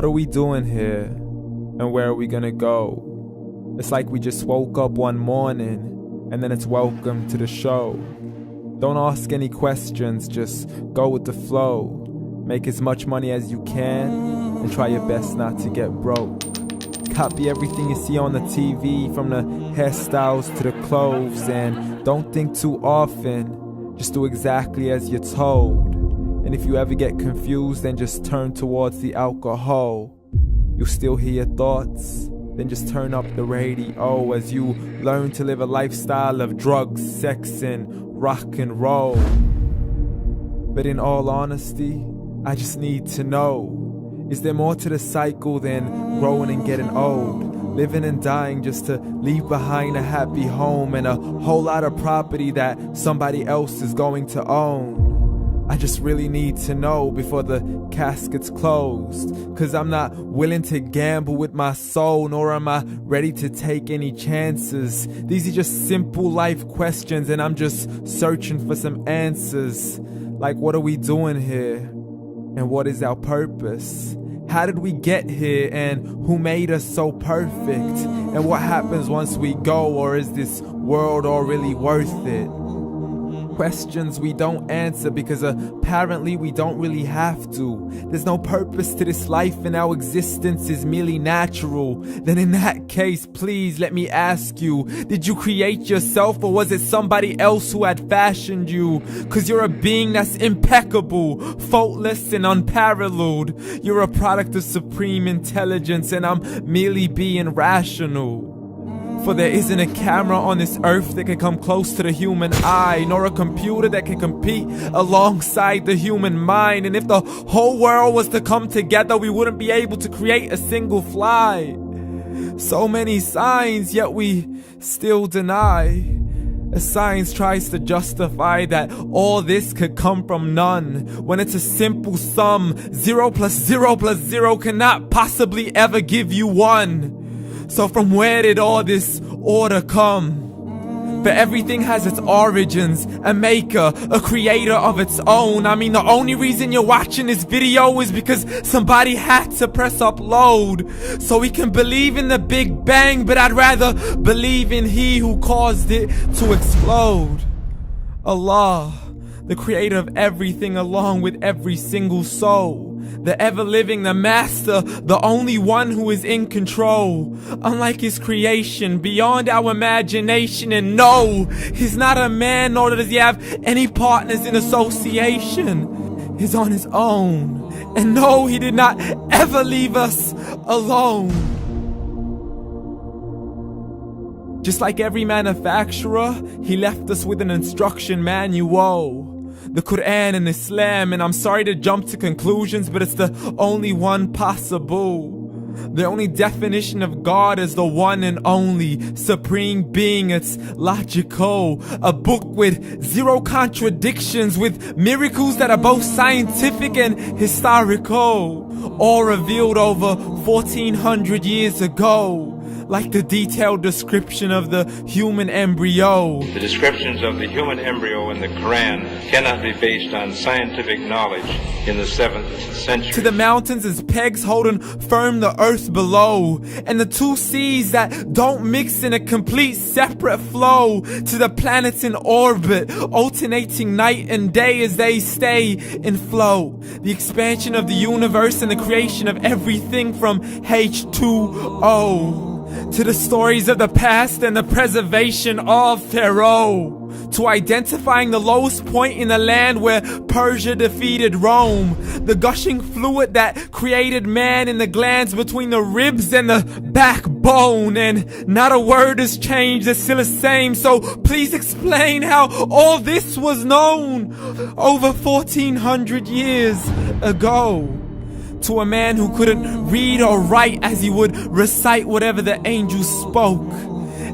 What are we doing here? And where are we gonna go? It's like we just woke up one morning and then it's welcome to the show. Don't ask any questions, just go with the flow. Make as much money as you can and try your best not to get broke. Copy everything you see on the TV, from the hairstyles to the clothes, and don't think too often, just do exactly as you're told. And if you ever get confused, then just turn towards the alcohol. You'll still hear your thoughts, then just turn up the radio as you learn to live a lifestyle of drugs, sex, and rock and roll. But in all honesty, I just need to know, is there more to the cycle than growing and getting old? Living and dying just to leave behind a happy home and a whole lot of property that somebody else is going to own. I just really need to know before the casket's closed, 'cause I'm not willing to gamble with my soul, nor am I ready to take any chances. These are just simple life questions and I'm just searching for some answers. Like, what are we doing here? And what is our purpose? How did we get here, and who made us so perfect? And what happens once we go, or is this world all really worth it? Questions we don't answer because apparently we don't really have to. There's no purpose to this life and our existence is merely natural. Then in that case, please let me ask you, did you create yourself, or was it somebody else who had fashioned you? 'Cause you're a being that's impeccable, faultless and unparalleled. You're a product of supreme intelligence and I'm merely being rational. For there isn't a camera on this earth that can come close to the human eye, nor a computer that can compete alongside the human mind. And if the whole world was to come together, we wouldn't be able to create a single fly. So many signs, yet we still deny. As science tries to justify that all this could come from none, when it's a simple sum. 0 plus 0 plus 0 cannot possibly ever give you 1. So from where did all this order come? For everything has its origins, a maker, a creator of its own. I mean, the only reason you're watching this video is because somebody had to press upload. So we can believe in the Big Bang, but I'd rather believe in He who caused it to explode. Allah, the creator of everything along with every single soul. The ever-living, the master, the only one who is in control. Unlike his creation, beyond our imagination. And no, he's not a man, nor does he have any partners in association. He's on his own. And no, he did not ever leave us alone. Just like every manufacturer, he left us with an instruction manual. The Quran and Islam, and I'm sorry to jump to conclusions, but it's the only one possible. The only definition of God is the one and only supreme being. It's logical, a book with 0 contradictions, with miracles that are both scientific and historical, all revealed over 1400 years ago. Like the detailed description of the human embryo. The descriptions of the human embryo in the Quran cannot be based on scientific knowledge in the 7th century. To the mountains as pegs holding firm the earth below, and the 2 seas that don't mix in a complete separate flow. To the planets in orbit, alternating night and day as they stay in flow. The expansion of the universe and the creation of everything from H2O. To the stories of the past and the preservation of Pharaoh. To identifying the lowest point in the land where Persia defeated Rome. The gushing fluid that created man in the glands between the ribs and the backbone. And not a word has changed, it's still the same. So please explain how all this was known over 1400 years ago. To a man who couldn't read or write, as he would recite whatever the angels spoke.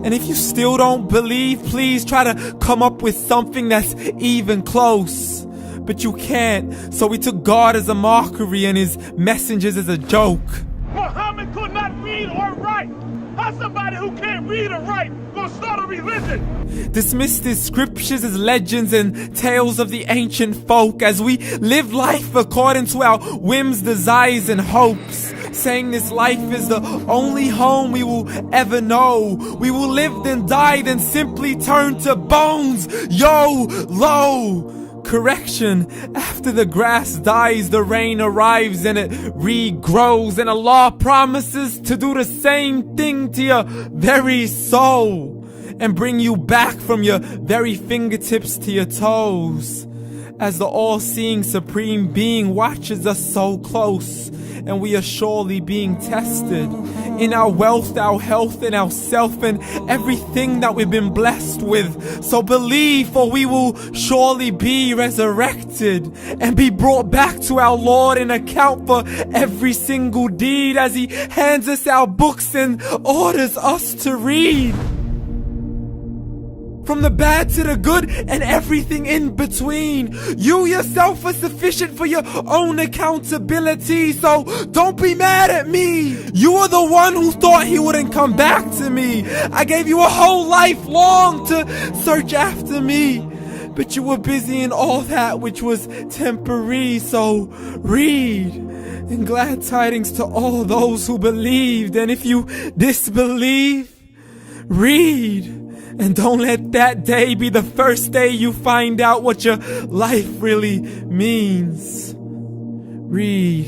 And if you still don't believe, please try to come up with something that's even close. But you can't, so we took God as a mockery and his messengers as a joke. Muhammad could not read or write. How's somebody who can't read or write gonna start a religion? Dismissed his scriptures as legends and tales of the ancient folk, as we live life according to our whims, desires, and hopes. saying this life is the only home we will ever know. We will live then die, then simply turn to bones. YOLO! Correction, after the grass dies, the rain arrives and it regrows, and Allah promises to do the same thing to your very soul and bring you back from your very fingertips to your toes, as the all-seeing supreme being watches us so close, and we are surely being tested in our wealth, our health, and our self, and everything that we've been blessed with. So believe, for we will surely be resurrected and be brought back to our Lord and account for every single deed, as He hands us our books and orders us to read. From the bad to the good and everything in between. You yourself are sufficient for your own accountability, so don't be mad at me. You are the one who thought He wouldn't come back to me. I gave you a whole life long to search after me, but you were busy in all that which was temporary, so read. And glad tidings to all those who believed, and if you disbelieve, read. And don't let that day be the first day you find out what your life really means. Read.